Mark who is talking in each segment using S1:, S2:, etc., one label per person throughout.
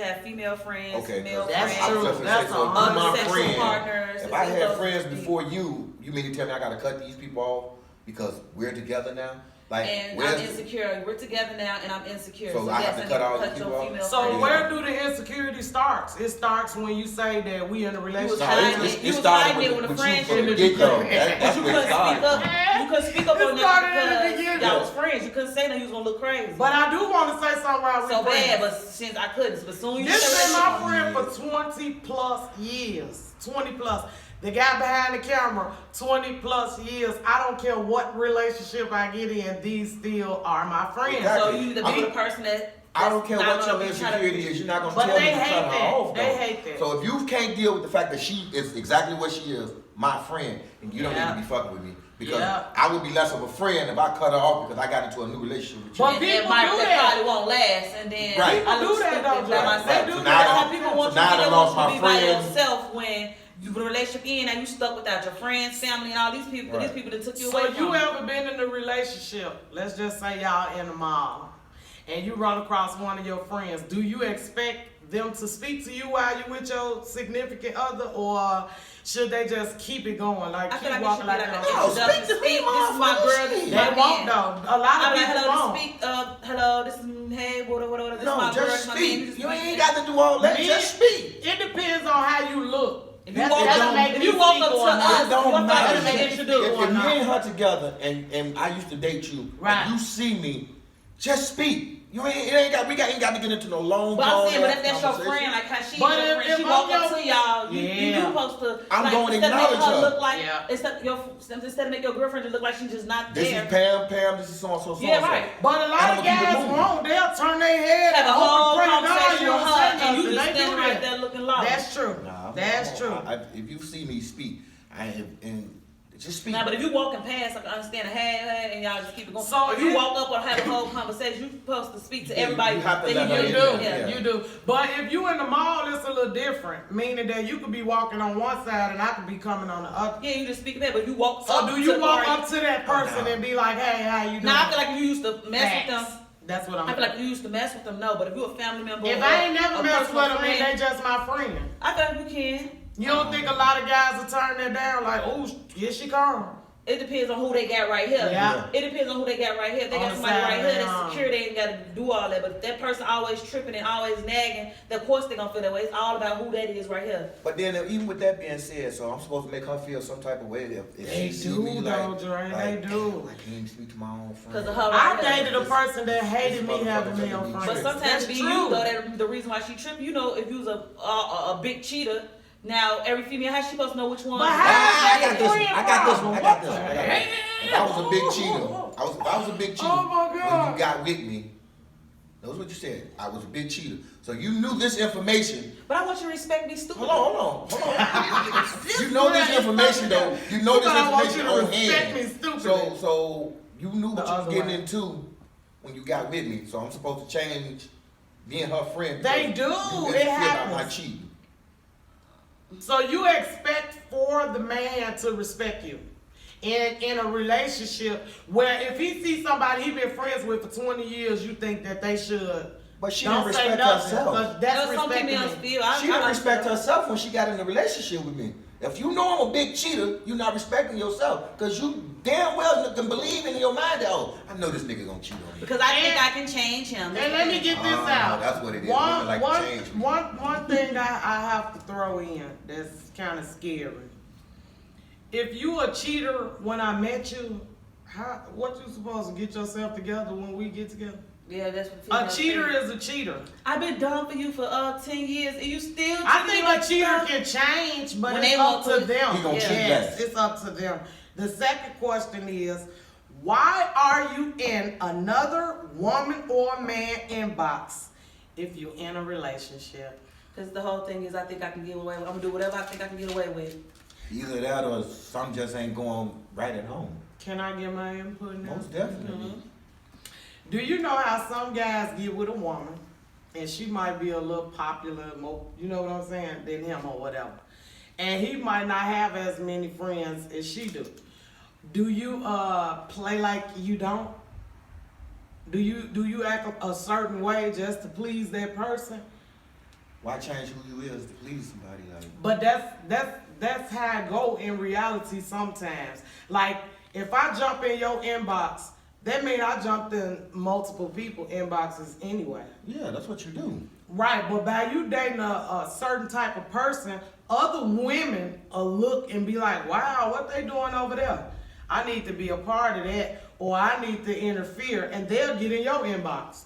S1: have female friends,
S2: Okay,
S1: male
S3: that's
S1: friends,
S3: true. That's
S1: other
S2: my
S1: sexual
S2: friend.
S1: partners.
S2: If I
S1: it's
S2: had
S1: those
S2: friends
S1: people.
S2: before you mean to tell me I gotta cut these people off because we're together now? Like,
S1: And I'm
S2: where's
S1: insecure. We're together now, and I'm insecure.
S2: So I have to cut all
S1: cut
S2: people
S1: your
S2: off?
S1: female
S3: So
S1: friends.
S3: where do the insecurity starts? It starts when you say that we in a
S1: You was
S3: relationship.
S1: hiding it. You was hiding it with a
S2: you
S1: friendship.
S2: from the
S1: But
S2: get-go.
S1: you
S2: That's
S1: couldn't
S2: where it
S1: speak
S2: started.
S1: up. You couldn't speak up
S3: It
S1: on
S3: started in the
S1: that because
S3: beginning.
S1: y'all was friends. You couldn't say that you was gonna look crazy.
S3: But I do want to say something while we
S1: so
S3: friends.
S1: bad, but since I couldn't, but soon you
S3: This
S1: said
S3: been
S1: that-
S3: my friend for 20 plus years. 20 plus. The guy behind the camera, 20 plus years. I don't care what relationship I get in, these still are my friends.
S2: Exactly.
S1: So you need to be the person that.
S2: I don't care
S1: that's
S2: what
S1: not
S2: your
S1: gonna be trying to-
S2: insecurity is. You're not gonna
S3: But
S2: tell
S3: they
S2: me to
S3: hate
S2: cut her
S3: that.
S2: off.
S3: They
S2: though.
S3: hate that.
S2: So if you can't deal with the fact that she is exactly what she is, my friend, and you don't
S3: Yeah.
S2: need to be fucking with me because
S3: Yeah.
S2: I would be less of a friend if I cut her off because I got into a new relationship with you.
S3: But
S1: And
S3: people
S1: then might,
S3: do
S1: that
S3: that.
S1: probably won't last, and then
S2: Right.
S3: People
S1: I look
S3: do that,
S1: stupid
S3: though,
S1: by
S3: Jay.
S1: myself.
S3: They do
S2: So
S3: that.
S1: That's
S2: now
S1: how people want
S2: so
S1: you
S2: now
S1: to
S2: I
S1: be. They
S2: done
S1: want
S2: lost
S1: you to
S2: my
S1: be by
S2: friend.
S1: yourself when you the relationship in and you stuck without your friends, family, and all these people.
S2: Right.
S1: These people that took you
S3: So
S1: away
S3: you
S1: from.
S3: ever been in a relationship? Let's just say y'all in the mall, and you run across one of your friends. Do you expect them to speak to you while you with your significant other, or should they just keep it going? Like
S1: I
S3: keep
S1: feel like it
S3: walking
S1: should be
S3: like
S1: like
S3: that?
S1: an
S2: No,
S1: introduction.
S2: speak to me,
S1: This is my
S2: motherfucker,
S1: girl. This is
S2: shit.
S3: They
S1: my
S3: won't
S1: man.
S3: though. A lot of
S1: I'm like,
S3: people
S1: hello,
S3: won't.
S1: this speak. Hello, this is hey, whatever. This is
S2: No,
S1: my girl.
S2: just
S1: This is my man.
S2: speak.
S1: This is
S2: You
S1: my
S2: ain't
S1: man.
S2: got to do all that.
S3: Me?
S2: Just speak.
S3: It depends on how you look.
S1: If you walk
S3: That'll
S1: up,
S3: make
S1: if
S3: me
S1: you walk
S3: speak
S1: up to
S3: or not.
S1: us,
S2: It don't
S1: your
S2: matter.
S1: father may introduce
S2: If
S3: or
S2: me
S3: not.
S2: and her together and I used to date you,
S3: Right.
S2: and you see me, just speak. You ain't got to get into no long.
S1: But I'm saying, but if
S2: drawn-out
S1: that's your
S2: conversation.
S1: friend, like how she
S3: But
S1: is your
S3: if-
S1: friend, she
S3: if
S1: walk
S3: I'm
S1: up
S3: your-
S1: to y'all, you
S3: Yeah.
S1: supposed to.
S2: I'm
S1: like,
S2: going to
S1: instead of making
S2: acknowledge
S1: her
S2: her.
S1: look like
S3: Yeah.
S1: instead of make your girlfriend just look like she's just not
S2: This
S1: there.
S2: is Pam, this is so-and-so, so-and-so.
S1: Yeah, right.
S3: But a lot
S2: I'm
S3: of
S2: gonna keep it
S3: guys
S2: moving.
S3: won't. They'll turn their head
S1: Have a
S3: and
S1: whole
S3: open
S1: conversation with her, and you just
S3: They do
S1: standing right
S3: that.
S1: there looking lost.
S3: That's true.
S2: Nah,
S3: That's true.
S2: If you see me speak, and just speak.
S1: Nah, but if you walking past, I can understand a hey, and y'all just keep it going.
S3: So
S1: if you
S3: it-
S1: walk up or have a whole conversation, you supposed to speak to
S2: Yeah,
S1: everybody.
S2: you have to
S1: that
S2: let her
S3: You
S2: in
S3: do,
S2: there, yeah.
S3: you do. But if you in the mall, it's a little different. Meaning that you could be walking on one side and I could be coming on the other.
S1: Yeah, you just speak back, but you walk
S3: So
S1: up
S3: do
S1: to
S3: you
S1: the
S3: walk
S1: party.
S3: up to that person
S2: no.
S3: and be like, hey, how you doing?
S1: Now I feel like you used to mess with them.
S3: Facts. That's what I'm
S1: I feel like you used to mess with them. No, but if you're a family member,
S3: If
S1: or
S3: I ain't never
S1: a
S3: messed with
S1: personal
S3: them, then
S1: friend,
S3: they just my friend.
S1: I feel like you can.
S3: You don't think a lot of guys will turn that down like, oh, here she come.
S1: It depends on who they got right here.
S3: Yeah.
S1: It depends on who they got right here. If they
S3: On
S1: got
S3: the
S1: somebody
S3: side
S1: right
S3: of
S1: here
S3: their
S1: that's
S3: arm.
S1: secure, they ain't got to do all that. But if that person always tripping and always nagging, then of course they gonna feel that way. It's all about who that is right here.
S2: But then, even with that being said, so I'm supposed to make her feel some type of way if
S3: They
S2: she see
S3: do,
S2: me
S3: though,
S2: like,
S3: Dre,
S2: like,
S3: they do.
S2: damn, I can't even speak to my own friend.
S1: Because of her
S3: I
S1: right here.
S3: dated a person that hated me having me on
S1: But
S3: friends.
S1: sometimes
S3: That's
S1: be
S3: true.
S1: you though. That the reason why she tripped. You know, if you was a big cheater, now every female, how she supposed to know which one?
S3: But
S2: I
S3: how-
S2: got this one. I got this one. I got this one.
S3: What
S2: I got this one. If I was a big cheater, if I was a big cheater,
S3: Oh my
S2: when
S3: God.
S2: you got with me, that's what you said. I was a big cheater. So you knew this information.
S1: But I want you to respect me, stupid.
S2: Hold on. You know this information though. You know this
S3: But I want
S2: information
S3: you to
S2: on
S3: respect
S2: hand.
S3: me, stupid.
S2: So you knew what
S3: The
S2: you was
S3: other
S2: getting
S3: way.
S2: into when you got with me. So I'm supposed to change being her friend.
S3: They
S2: because
S3: do.
S2: You
S3: It
S2: insecure about my
S3: happens.
S2: cheating.
S3: So you expect for the man to respect you in a relationship where if he sees somebody he been friends with for 20 years, you think that they should.
S2: But she
S3: Don't
S2: didn't
S3: say
S2: respect
S3: nothing,
S2: herself.
S3: 'cause that's
S1: There's some
S3: respecting
S1: females
S3: me.
S1: feel.
S2: She didn't respect herself when she got in a relationship with me. If you know I'm a big cheater, you're not respecting yourself. Because you damn well can believe in your mind that, oh, I know this nigga gonna cheat on me.
S1: Because I think I can change him.
S3: And let me get this
S2: Ah,
S3: out.
S2: that's what it is. Women like to change me.
S3: One thing I have to throw in that's kind of scary. If you a cheater when I met you, what you supposed to get yourself together when we get together?
S1: Yeah, that's what
S3: A
S1: females
S3: cheater
S1: think.
S3: is a cheater.
S1: I've been done for you for 10 years, and you still.
S3: I
S1: treat
S3: think
S1: me like
S3: a cheater
S1: stuff.
S3: can change, but
S1: When
S3: it's
S1: they
S3: up
S1: want
S3: to
S1: to.
S3: them.
S2: He gonna cheat
S3: Yes,
S2: back.
S3: it's up to them. The second question is, why are you in another woman or man inbox if you're in a relationship?
S1: Because the whole thing is, I think I can get away with. I'm gonna do whatever I think I can get away with.
S2: Either that or something just ain't going right at home.
S3: Can I get my input now?
S2: Most definitely.
S1: Mm-hmm.
S3: Do you know how some guys get with a woman and she might be a little popular, more, you know what I'm saying, than him or whatever. And he might not have as many friends as she do. Do you play like you don't? Do you act a certain way just to please that person?
S2: Why change who you is to please somebody? Like,
S3: But that's how I go in reality sometimes. Like if I jump in your inbox, that means I jumped in multiple people inboxes anyway.
S2: yeah, that's what you do.
S3: Right, but by you dating a certain type of person, other women will look and be like, wow, what they doing over there? I need to be a part of that, or I need to interfere, and they'll get in your inbox.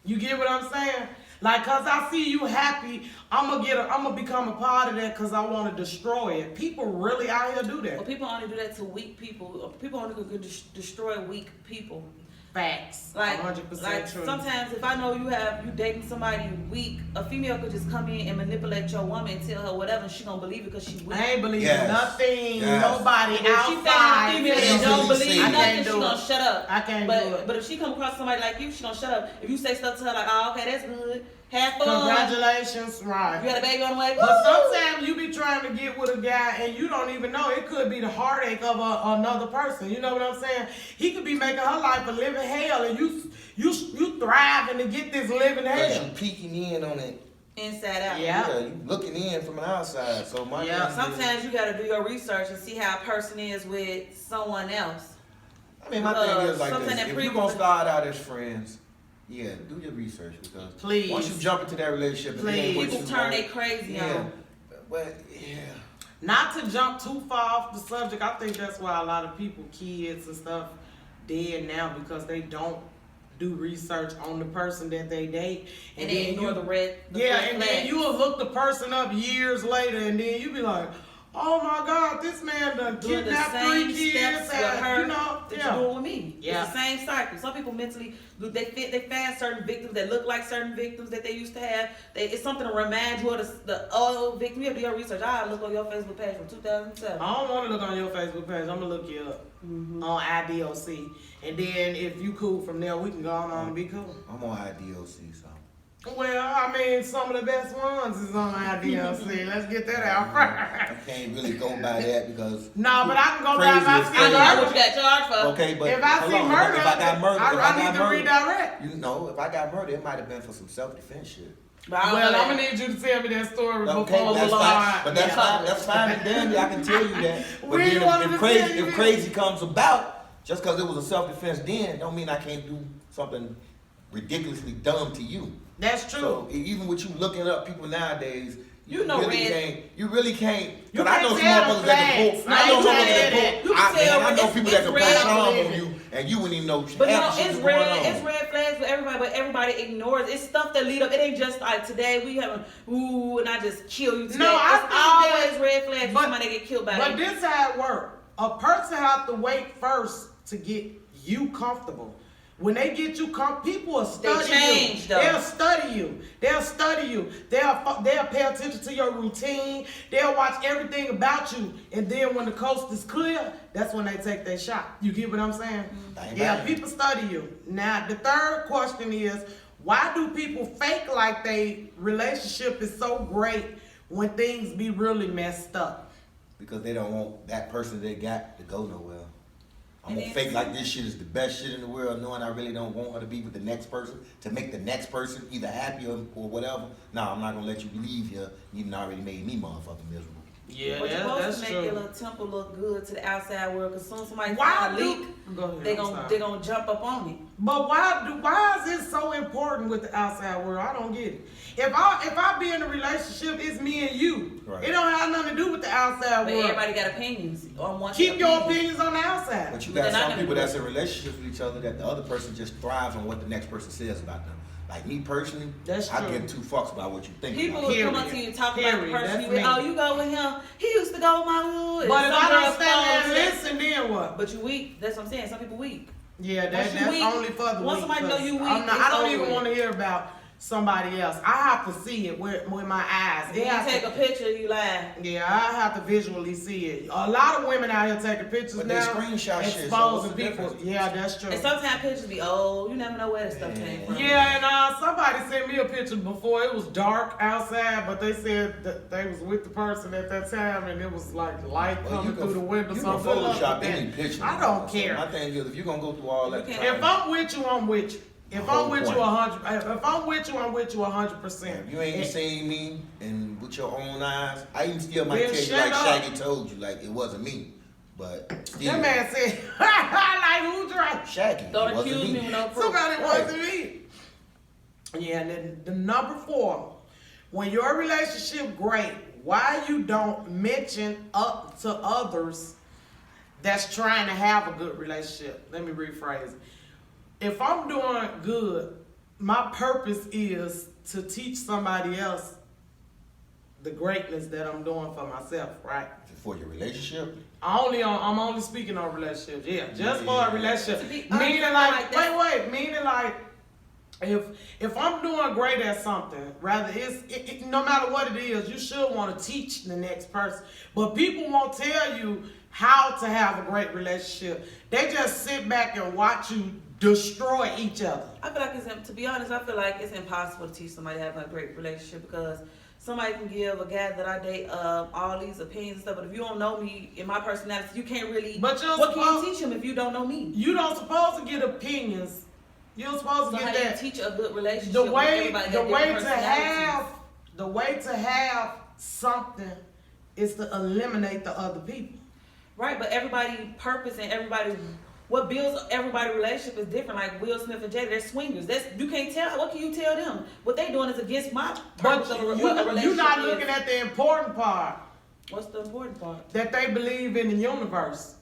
S3: You get what I'm saying? Like, cause I see you happy, I'm gonna become a part of that cause I want to destroy it. People really out here do
S1: Well,
S3: that.
S1: people only do that to weak people. People only can destroy weak people.
S3: Facts,
S1: Like,
S3: 100% true.
S1: sometimes if I know you dating somebody weak, a female could just come in and manipulate your woman and tell her whatever, and she gonna believe it because she weak.
S3: I ain't believing
S2: Yes.
S3: nothing,
S2: Yes.
S3: nobody
S1: If she found a
S3: outside.
S1: female that
S2: Easily
S1: don't believe
S2: seen.
S3: I
S1: nothing,
S3: can't
S1: she
S3: do
S1: gonna
S3: it.
S1: shut up.
S3: I can't do it.
S1: But if she come across somebody like you, she gonna shut up. If you say stuff to her like, oh, okay, that's good, have fun.
S3: Congratulations, right.
S1: You got a baby on the way.
S3: But
S1: Woo!
S3: sometimes you be trying to get with a guy and you don't even know. It could be the heartache of another person. You know what I'm saying? He could be making her life a living hell, and you thriving to get this living
S2: Cause
S3: hell.
S2: you peeking in on it.
S1: Inside out.
S3: Yeah.
S2: You looking in from the outside. So my
S3: Yeah,
S2: thing is-
S1: Sometimes you gotta do your research and see how a person is with someone else.
S2: I mean, my thing is like
S1: something
S2: this:
S1: that
S2: if
S1: pre-
S2: you're gonna start out as friends, yeah, do your research because
S3: Please.
S2: once you jump into that relationship, and it ain't what
S3: Please.
S1: People
S2: you
S1: turn
S2: want,
S1: they crazy
S2: yeah,
S1: on.
S2: but yeah,
S3: Not to jump too far off the subject, I think that's why a lot of people, kids and stuff, dead now because they don't do research on the person that they date,
S1: And they ignore
S3: you-
S1: the red.
S3: yeah,
S1: red
S3: and then
S1: flags.
S3: you will look the person up years later, and then you be like, "Oh my God, this man done
S1: doing the
S3: kidnapped
S1: same
S3: 3 kids."
S1: steps with her
S3: You know,
S1: that
S3: yeah.
S1: you're doing with me.
S3: Yeah.
S1: It's the same cycle. Some people mentally they find certain victims that look like certain victims that they used to have. It's something to remind you of the old victim. You have to do your research. I look on your Facebook page from 2007.
S3: I don't want to look on your Facebook page. I'm gonna look you up on IDOC, and then if you cool from there, we can go on and be cool.
S2: I'm on IDOC, so.
S3: Well, I mean, some of the best ones is on IDLC. Let's get that out
S2: I
S3: first.
S2: can't really go by that because.
S3: No, but I can go
S2: Crazy
S3: by if I
S2: is
S3: see
S1: I don't know
S3: murder.
S1: what you got charged for.
S2: Okay, but
S3: If I
S2: hold
S3: see
S2: on,
S3: murder,
S2: if I got murdered,
S3: I need to redirect.
S2: You know, if I got murdered, it might have been for some self-defense shit.
S1: But I don't
S3: Well,
S1: know
S3: I'm
S1: that.
S3: gonna need you to tell me that story
S2: Okay,
S3: before
S2: that's
S3: the
S2: fine.
S3: line.
S2: But that's
S1: Yeah.
S2: fine. That's fine and dandy. I can tell you that. But
S3: We
S2: then
S3: wanted to
S2: if
S3: tell you
S2: if
S3: this.
S2: crazy comes about, just because it was a self-defense, then don't mean I can't do something ridiculously dumb to you.
S3: That's true.
S2: So even with you looking up people nowadays,
S1: You know
S2: really
S1: red-
S2: can't. You really can't.
S3: You
S2: Cause I know
S3: can't
S2: some
S3: tell
S2: motherfuckers
S3: the
S2: that can
S3: flags.
S2: pull.
S3: I
S2: I know
S3: ain't
S2: some
S3: trying
S2: motherfuckers
S3: to
S2: that
S3: hear
S2: pull.
S1: that. You can
S2: I
S1: tell
S2: know
S1: it's-
S2: people that
S1: it's
S2: can
S1: red.
S2: pull charm
S3: I
S2: on
S3: believe
S2: you, and you wouldn't even know.
S1: But no,
S2: half the shit
S1: it's
S2: was
S1: red.
S2: going on.
S1: It's red flags for everybody, but everybody ignores. It's stuff that lead up. It ain't just like today we have ooh and I just kill you today.
S3: No, I
S1: it's
S3: think that-
S1: always red flags.
S3: but-
S1: Somebody get killed by
S3: But
S1: it.
S3: this how it work. A person have to wait first to get you comfortable. When they get you people will study
S1: change,
S3: you.
S1: though.
S3: They'll study you. They'll study you. They'll pay attention to your routine. They'll watch everything about you. And then when the coast is clear, that's when they take their shot. You get what I'm saying?
S2: Bang,
S3: Yeah,
S2: bang.
S3: people study you. Now the third question is, why do people fake like they relationship is so great when things be really messed up?
S2: Because they don't want that person they got to go nowhere. I'm
S1: And
S2: gonna
S1: then-
S2: fake like this shit is the best shit in the world, knowing I really don't want her to be with the next person, to make the next person either happy or whatever. No, I'm not gonna let you leave here. You done already made me motherfucking miserable.
S3: Yeah,
S1: But you're supposed
S3: that's
S1: to make
S3: true.
S1: your little temple look good to the outside world. Cause soon somebody
S3: Why
S1: find a
S3: do-
S1: leak,
S3: Go ahead,
S1: they
S3: I'm
S1: gon'
S3: sorry.
S1: they gonna jump up on it.
S3: But why is it so important with the outside world? I don't get it. If I be in a relationship, it's me and you.
S2: Right.
S3: It don't have nothing to do with the outside
S1: But
S3: world.
S1: everybody got opinions on one.
S3: Keep your opinions on the outside.
S2: But you
S1: But
S2: got
S1: they're not
S2: some
S1: gonna
S2: people
S1: do
S2: that's
S1: it.
S2: in relationships with each other that the other person just thrives on what the next person says about them. Like me personally,
S3: That's
S2: I
S3: true.
S2: give 2 fucks about what you think
S1: People
S2: about.
S1: will
S3: Period.
S1: come up to you and talk about the
S3: Period.
S1: person
S3: That's
S1: you with.
S3: me.
S1: Oh, you go with him. He used to go with my hood.
S3: But
S1: And
S3: if
S1: some
S3: I don't
S1: girls
S3: stand there and
S1: fall to-
S3: listen, then what?
S1: But you weak. That's what I'm saying. Some people weak.
S3: Yeah,
S1: Once you
S3: that's
S1: weak-
S3: only for the
S1: once
S3: weak.
S1: somebody know you weak,
S3: I'm not,
S1: it's
S3: I don't
S1: over
S3: even
S1: with.
S3: want to hear about somebody else. I have to see it with my eyes.
S1: If
S3: It
S1: you
S3: has
S1: take
S3: to-
S1: a picture, you lie.
S3: Yeah, I have to visually see it. A lot of women out here taking pictures
S2: But they
S3: now,
S2: screenshot shit, so
S3: exposing
S2: what's the
S3: people.
S2: difference?
S3: Yeah, that's true.
S1: And sometimes pictures be old. You never know where the stuff came from.
S3: Yeah, and somebody sent me a picture before. It was dark outside, but they said that they was with the person at that time, and it was like light
S2: Well,
S3: coming through the window.
S2: You
S3: So
S2: can
S3: good luck
S2: Photoshop
S3: with that.
S2: any picture.
S3: I don't
S2: So
S3: care.
S2: my thing is, if you're gonna go through all that,
S1: You
S2: time,
S1: can't-
S3: If I'm with you, I'm with you. If
S2: whole
S3: I'm with you
S2: point.
S3: 100, if I'm with you, I'm with you 100%.
S2: If you ain't seen me and with your own eyes, I even still might
S3: Then
S2: tell you
S3: shut
S2: like
S3: up.
S2: Shaggy told you, like it wasn't me. But still,
S3: That man said, like who's right?
S2: Shaggy, it
S1: Don't
S2: wasn't
S1: accuse me
S2: me.
S1: with no proof.
S3: Somebody
S2: Right.
S3: wasn't me. Yeah, and then the number 4, when your relationship great, why you don't mention up to others that's trying to have a good relationship? Let me rephrase it. If I'm doing good, my purpose is to teach somebody else the greatness that I'm doing for myself, right?
S2: For your relationship,
S3: I'm only speaking on relationships. Yeah, just for a
S1: To
S3: relationship.
S1: be honest,
S3: Meaning
S1: I
S3: like,
S1: feel like
S3: wait, meaning like, if I'm doing great at something, rather no matter what it is, you should want to teach the next person. But people won't tell you how to have a great relationship. They just sit back and watch you destroy each other.
S1: I feel like to be honest, I feel like it's impossible to teach somebody to have a great relationship because somebody can give a guy that I date all these opinions and stuff, but if you don't know me and my personality, you can't really.
S3: But you're
S1: what can
S3: supposed-
S1: you teach him if you don't know me?
S3: You don't supposed to get opinions. You're supposed
S1: So
S3: to
S1: how
S3: get
S1: do you
S3: that.
S1: teach a good relationship?
S3: The
S1: with
S3: way
S1: everybody
S3: the
S1: that
S3: way
S1: different
S3: to
S1: personalities?
S3: have something is to eliminate the other people.
S1: Right, but everybody purpose and everybody what builds everybody's relationship is different. Like Will Smith and Jada, they're swingers. You can't tell. What can you tell them? What they doing is against my
S3: But
S1: purpose of what a relationship
S3: you're not
S1: is.
S3: looking at the important part,
S1: What's the important part?
S3: that they believe in the universe.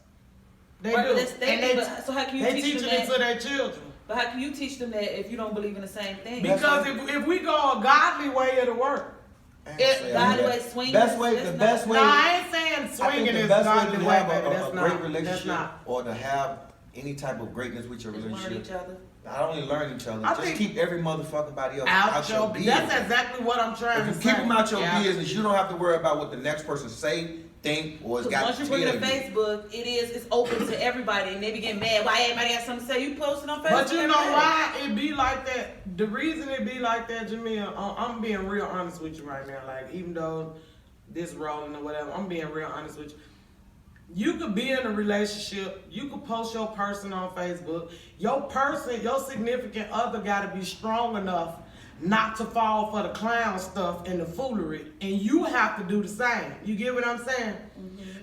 S3: They
S1: Right,
S3: do.
S1: but that's they, but so how can you
S3: they
S1: teach
S3: teaching
S1: them
S3: it
S1: that?
S3: to their children.
S1: But how can you teach them that if you don't believe in the same thing?
S3: Because if we go a godly way, it'll work.
S1: Godly way swinging.
S2: Best way, the best way.
S3: No, I ain't saying
S2: I think
S3: swinging
S2: the
S3: is
S2: best way
S3: godly
S2: to
S3: way,
S2: have
S3: baby.
S2: a
S3: That's
S2: great
S3: not. That's
S2: relationship
S3: not.
S2: or to have any type of greatness with your
S1: Just learn
S2: relationship.
S1: each other.
S2: Not only learn each other,
S3: I
S2: just
S3: think-
S2: keep every motherfucking body else
S3: Out your
S2: business.
S3: That's exactly what I'm trying
S2: If
S3: to
S2: you
S3: say.
S2: keep them out your
S3: Yeah.
S2: business, you don't have to worry about what the next person say, think, or has
S1: Because
S2: got
S1: once
S2: to
S1: you
S2: tell
S1: put it
S2: you.
S1: on Facebook, it's open to everybody, and they be getting mad. Why everybody got something to say? You post it on Facebook.
S3: But you know
S1: every day.
S3: why it be like that? The reason it be like that, Jamil, I'm being real honest with you right now. Like, even though this rolling or whatever, I'm being real honest with you. You could be in a relationship, you could post your person on Facebook. Your significant other gotta be strong enough not to fall for the clown stuff and the foolery. And you have to do the same. You get what I'm saying?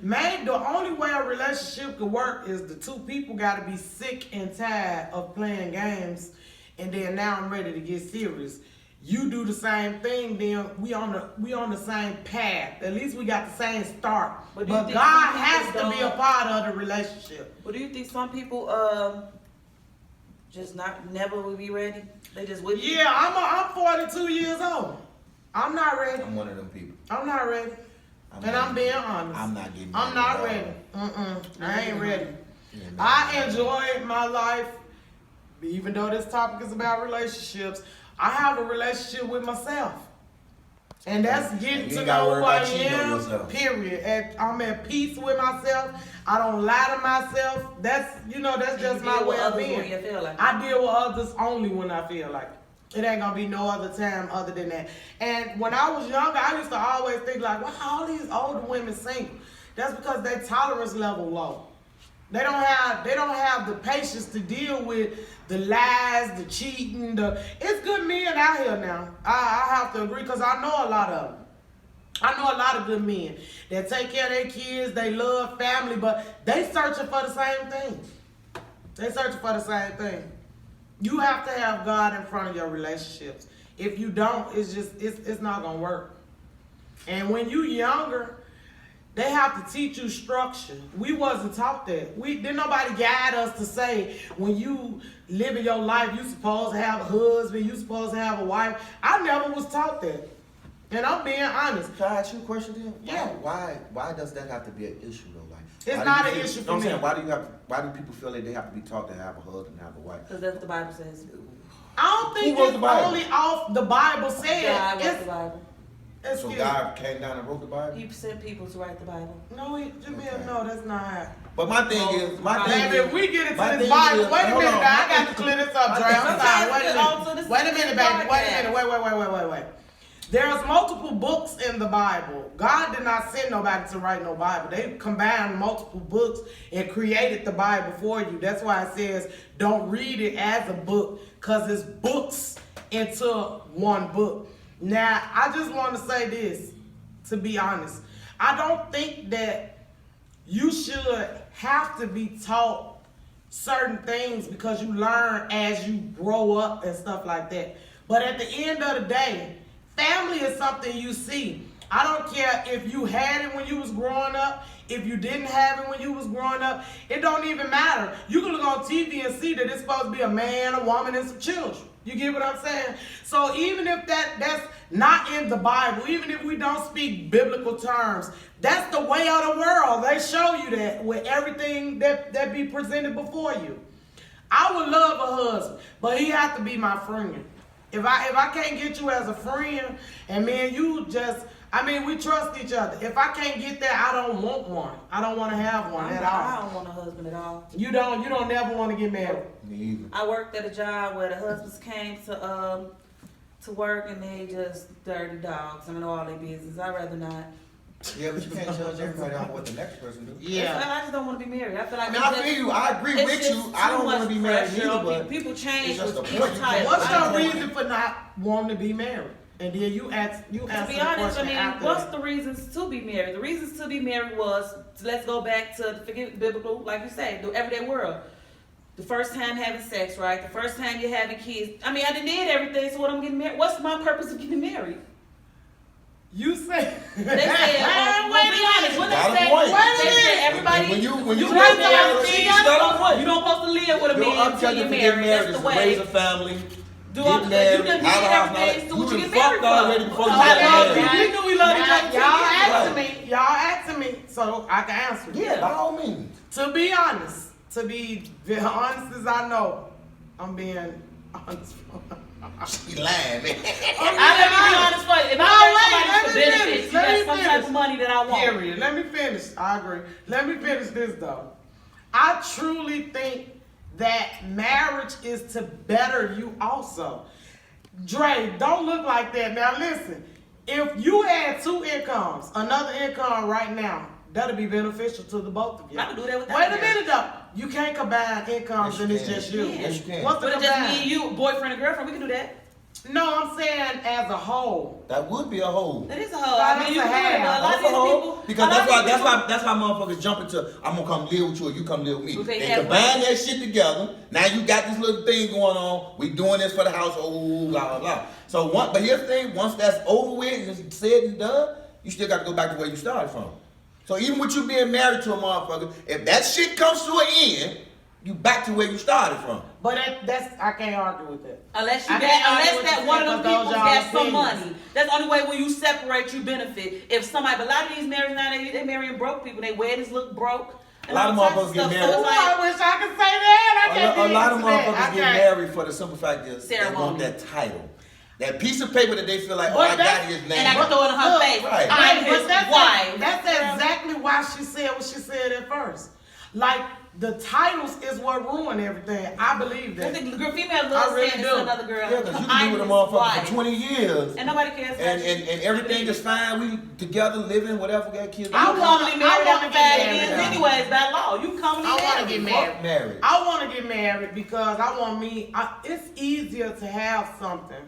S3: Man, the only way a relationship could work is the two people gotta be sick and tired of playing games, and then now I'm ready to get serious. You do the same thing, then we on the same path. At least we got the same start.
S1: But
S3: But
S1: do you think
S3: God
S1: some
S3: has
S1: people
S3: to be a
S1: don't-
S3: part of the relationship.
S1: But do you think some people just never will be ready? They just wouldn't.
S3: Yeah, I'm 42 years old. I'm not ready.
S2: I'm one of them people.
S3: I'm not ready. And I'm being honest.
S2: I'm not getting
S3: I'm
S2: married
S3: not
S2: at all.
S3: ready. I ain't ready.
S2: Yeah, man.
S3: I enjoy my life, even though this topic is about relationships. I have a relationship with myself. And that's getting
S2: You
S3: to
S2: ain't gotta
S3: know
S2: worry
S3: who I
S2: about cheating on
S3: am,
S2: yourself.
S3: period. And I'm at peace with myself. I don't lie to myself. That's just my way of
S1: When
S3: being.
S1: you feel like
S3: I deal with others only when I feel like it. It ain't gonna be no other time other than that. And when I was younger, I used to always think like, why all these older women single? That's because their tolerance level low. They don't have the patience to deal with the lies, the cheating. It's good men out here now. I have to agree because I know a lot of them. I know a lot of good men that take care of their kids, they love family, but they searching for the same thing. They searching for the same thing. You have to have God in front of your relationships. If you don't, it's not gonna work. And when you younger, they have to teach you structure. We wasn't taught that. Didn't nobody guide us to say, when you living your life, you supposed to have a husband, you supposed to have a wife. I never was taught that. And I'm being honest.
S2: Can I ask you a question then?
S3: Yeah.
S2: Why does that have to be an issue though? Like,
S3: It's
S2: why
S3: not
S2: do
S3: an
S2: you
S3: issue
S2: feel-
S3: for
S2: I'm
S3: me.
S2: saying, why do people feel like they have to be taught to have a husband and have a wife?
S1: because that's what the Bible says.
S3: I don't think
S2: Who wrote
S3: it's
S2: the Bible?
S3: only off the Bible said.
S1: God wrote
S3: It's-
S1: the Bible.
S2: So
S3: excuse me.
S2: God came down and wrote the Bible?
S1: He sent people to write the Bible.
S3: No, Jamil, no, that's not how.
S2: But my thing is, my thing
S3: Baby,
S2: is,
S3: if we get into
S2: my
S3: this
S2: thing
S3: Bible,
S2: is-
S3: wait a
S2: hold
S3: minute,
S2: on,
S3: now, I
S2: my
S3: got
S2: thing-
S3: to clear this up,
S2: my
S3: Dre.
S2: thing-
S3: I'm
S1: Sometimes
S3: sorry.
S1: it also- this
S3: Wait a minute, baby. Wait a
S1: podcast.
S3: minute. Wait. There's multiple books in the Bible. God did not send nobody to write no Bible. They combined multiple books and created the Bible for you. That's why it says don't read it as a book, because it's books into one book. Now, I just want to say this, to be honest. I don't think that you should have to be taught certain things because you learn as you grow up and stuff like that. But at the end of the day, family is something you see. I don't care if you had it when you was growing up, if you didn't have it when you was growing up. It don't even matter. You can look on TV and see that it's supposed to be a man, a woman, and some children. You get what I'm saying? So even if that's not in the Bible, even if we don't speak biblical terms, that's the way of the world. They show you that with everything that be presented before you. I would love a husband, but he have to be my friend. If I can't get you as a friend, and man, you just, I mean, we trust each other. If I can't get that, I don't want one. I don't want to have one at all.
S1: I don't want a husband at all.
S3: You don't never want to get married.
S2: Me either.
S1: I worked at a job where the husbands came to work and they just dirty dogs. I mean, all their business. I'd rather not.
S2: Yeah, but you can't judge everybody on what the next person do.
S3: Yeah.
S1: I just don't want to be married. I feel like
S2: I mean, I feel you. I agree with you. I don't want to be married either, but
S1: people change
S2: it's just
S1: with
S2: a point.
S1: each type.
S3: What's
S2: I
S3: your
S2: don't
S3: reason for not wanting to be married? And then you answer
S1: To be
S3: the
S1: honest, I
S3: question
S1: mean,
S3: after
S1: what's
S3: that.
S1: the reasons to be married? The reasons to be married was, let's go back to, forget biblical, like you say, the everyday world. The first time having sex, right? The first time you're having kids. I mean, I done did everything, so what I'm getting married? What's my purpose of getting married?
S3: You say.
S1: They said, well, be honest, when they
S2: Got a
S1: say,
S2: point.
S1: they said everybody,
S2: When you
S1: you
S2: raise
S1: don't
S2: a family, you got a point.
S1: you don't supposed to live with a
S2: Your
S1: man until
S2: objective
S1: you're
S2: for getting
S1: married.
S2: married
S1: That's
S2: is
S1: the
S2: to raise a
S1: way.
S2: family,
S1: Do
S2: get
S1: all,
S2: married,
S1: you done
S2: have a house,
S1: did everything, so
S2: you
S1: what you
S2: done
S1: get married
S2: fucked already
S1: for?
S2: before you
S1: Oh,
S2: got
S1: y'all-
S2: married.
S1: we knew we loved each other.
S3: Y'all asking me, so I can answer.
S2: Yeah, by all means.
S3: To be honest, to be honest as I know, I'm being honest.
S2: She lying, man.
S1: I let me be honest for you. If I marry somebody for benefits, you
S3: let me
S1: got some type
S3: finish.
S1: of money that I want.
S3: Period. Let me finish. I agree. Let me finish this though. I truly think that marriage is to better you also. Dre, don't look like that. Now listen, if you had two incomes, another income right now, that'll be beneficial to the both of you.
S1: I can do that without
S3: Wait a
S1: marriage.
S3: minute though. You can't combine incomes
S2: Yes, you
S3: and it's
S2: can.
S3: just you.
S2: Yes, you can.
S3: What's the
S1: But it's just
S3: combine?
S1: me and you, boyfriend and girlfriend, we can do that.
S3: No, I'm saying as a whole.
S2: That would be a hole.
S1: That is a hoe. I mean, you
S3: That's a
S1: can do it, but a lot
S2: That's
S1: of
S2: a
S1: these
S2: hole.
S1: people.
S2: Because
S1: a lot of these people-
S2: that's why motherfuckers jump into, I'm gonna come live with you or you come live with me.
S1: Okay,
S2: They
S1: yeah.
S2: combine that shit together. Now you got this little thing going on. We doing this for the household, blah, blah, blah. So but here's the thing, once that's over with and it's said and done, you still got to go back to where you started from. So even with you being married to a motherfucker, if that shit comes to an end, you back to where you started from.
S3: But that's I can't argue with that.
S1: Unless
S3: I
S1: you
S3: can't
S1: got,
S3: argue
S1: unless
S3: with
S1: that
S3: you
S1: one of them
S3: because
S1: people
S3: those
S1: got
S3: y'all
S1: some
S3: opinions.
S1: money. That's the only way when you separate, you benefit. If somebody, but a lot of these marriages now, they marrying broke people. They weddings look broke.
S2: A lot of
S1: all types
S2: motherfuckers get
S1: stuff.
S2: married.
S1: So
S3: Ooh,
S1: it's like,
S3: I wish I could say that. I can't
S2: A
S3: be
S2: lot of
S3: into that.
S2: motherfuckers
S3: I
S2: get
S3: can't.
S2: married for the simple fact that they
S1: Ceremony.
S2: want that title. That piece of paper that they feel like, oh,
S3: But
S2: I
S3: that's-
S2: got his
S1: and I
S2: name.
S1: can throw it in her
S3: Look,
S1: face.
S2: right.
S1: I'm
S3: But
S1: his wife.
S3: That's exactly why she said what she said at first. Like the titles is what ruined everything. I believe
S1: I
S3: that.
S1: think the girl female
S3: I
S1: loves
S3: really
S1: saying
S3: do.
S1: this to another girl.
S2: Yeah, because you
S1: I'm
S2: can be with a
S1: his
S2: motherfucker
S1: wife.
S2: for 20 years.
S1: And nobody cares.
S2: And everything is fine. We together living, whatever, got kids.
S1: You commonly married
S3: wanna
S1: after
S3: get
S1: 5
S3: married
S1: years
S3: now.
S1: anyways by law. You commonly
S3: I
S1: married.
S3: want to get married.
S2: Married.
S3: I want to get married because I want it's easier to have something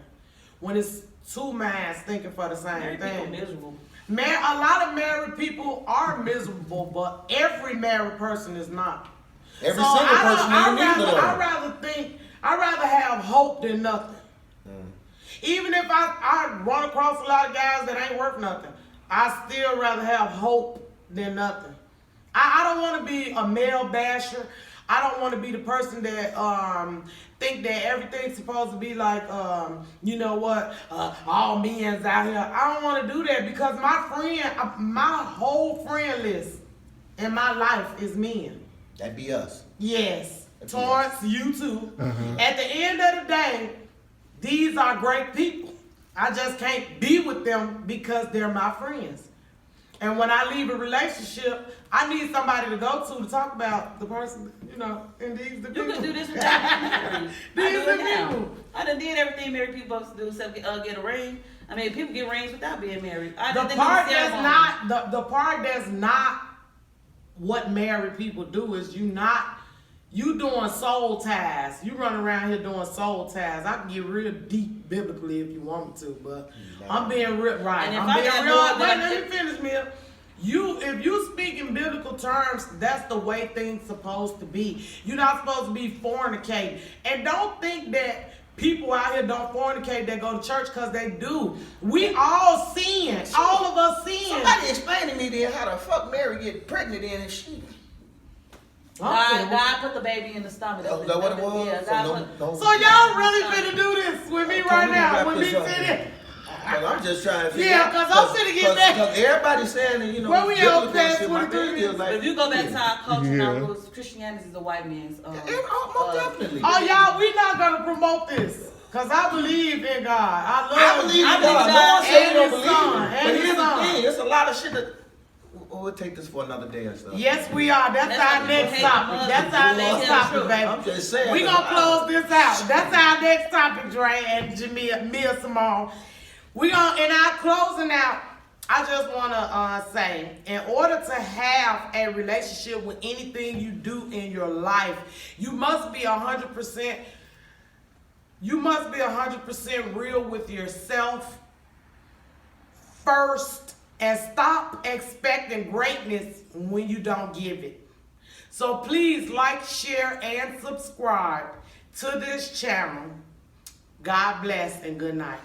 S3: when it's two minds thinking for the same
S1: Married people
S3: thing.
S1: miserable.
S3: A lot of married people are miserable, but every married person is not.
S2: Every
S3: So
S2: single person ain't neither of
S3: I'd rather have hope than nothing. Even if I run across a lot of guys that ain't worth nothing, I still rather have hope than nothing. I don't want to be a male basher. I don't want to be the person that think that everything's supposed to be like, you know what, all men's out here. I don't want to do that because my whole friend list in my life is men.
S2: That'd be us.
S3: Yes,
S2: That's
S3: Torrance, you too. At the end of the day, these are great people. I just can't be with them because they're my friends. And when I leave a relationship, I need somebody to go to talk about the person, and these the people.
S1: You can do this without getting married. I
S3: These
S1: do
S3: the
S1: it now.
S3: people.
S1: I done did everything married people supposed to do except get a ring. I mean, people get rings without being married. I
S3: The
S1: just think
S3: part
S1: it's
S3: that's
S1: ceremony.
S3: not the part that's not what married people do is you doing soul ties. You run around here doing soul ties. I can get real deep biblically if you want me to, but I'm being real right.
S1: And if
S3: I'm
S1: I
S3: being
S1: got
S3: real.
S1: more
S3: Wait,
S1: than-
S3: let me finish, Mia. If you speak in biblical terms, that's the way things supposed to be. You're not supposed to be fornicating. And don't think that people out here don't fornicate that go to church, because they do. We all sin. All of us sin.
S2: Somebody explain to me then how the fuck Mary get pregnant then if she.
S1: God put the baby in the stomach.
S2: Is that what it was?
S1: Yeah,
S2: So
S1: God put.
S3: So y'all really finna do this with me right
S2: we
S3: now?
S2: wrap
S3: With me
S2: this up
S3: sitting
S2: then. Well, I'm just trying to figure
S3: Yeah,
S2: out.
S3: 'cause I'm finna get back.
S2: Because everybody's saying that, you know,
S3: Where we
S2: biblical
S3: at, past
S2: shit, my
S3: 23
S2: thing is like,
S1: If you go back to our culture
S4: Yeah.
S1: now, Christianity is a white man's.
S2: Most definitely.
S3: Oh, y'all, we not gonna promote this. Cause I believe in God.
S2: I believe in
S1: I
S2: God.
S1: believe
S2: No
S1: God
S2: one said you
S3: and
S2: don't
S3: his
S2: believe
S3: son,
S2: it.
S3: and
S2: But
S3: his
S2: here's the
S3: son.
S2: thing. There's a lot of shit that. We'll take this for another day or so.
S3: Yes, we are. That's
S1: Let's
S3: our
S1: not
S3: next
S1: hate
S3: topic.
S1: the
S3: That's
S1: Muslims.
S3: our
S1: Let's
S3: next
S1: tell the
S3: topic,
S1: truth.
S3: baby.
S2: I'm just saying.
S3: We gonna close this out. That's our next topic, Dre and Jamia, Mia Simone. We gonna, in our closing out, I just wanna say, in order to have a relationship with anything you do in your life, you must be 100%. You must be 100% real with yourself first, and stop expecting greatness when you don't give it. So please like, share, and subscribe to this channel. God bless and good night.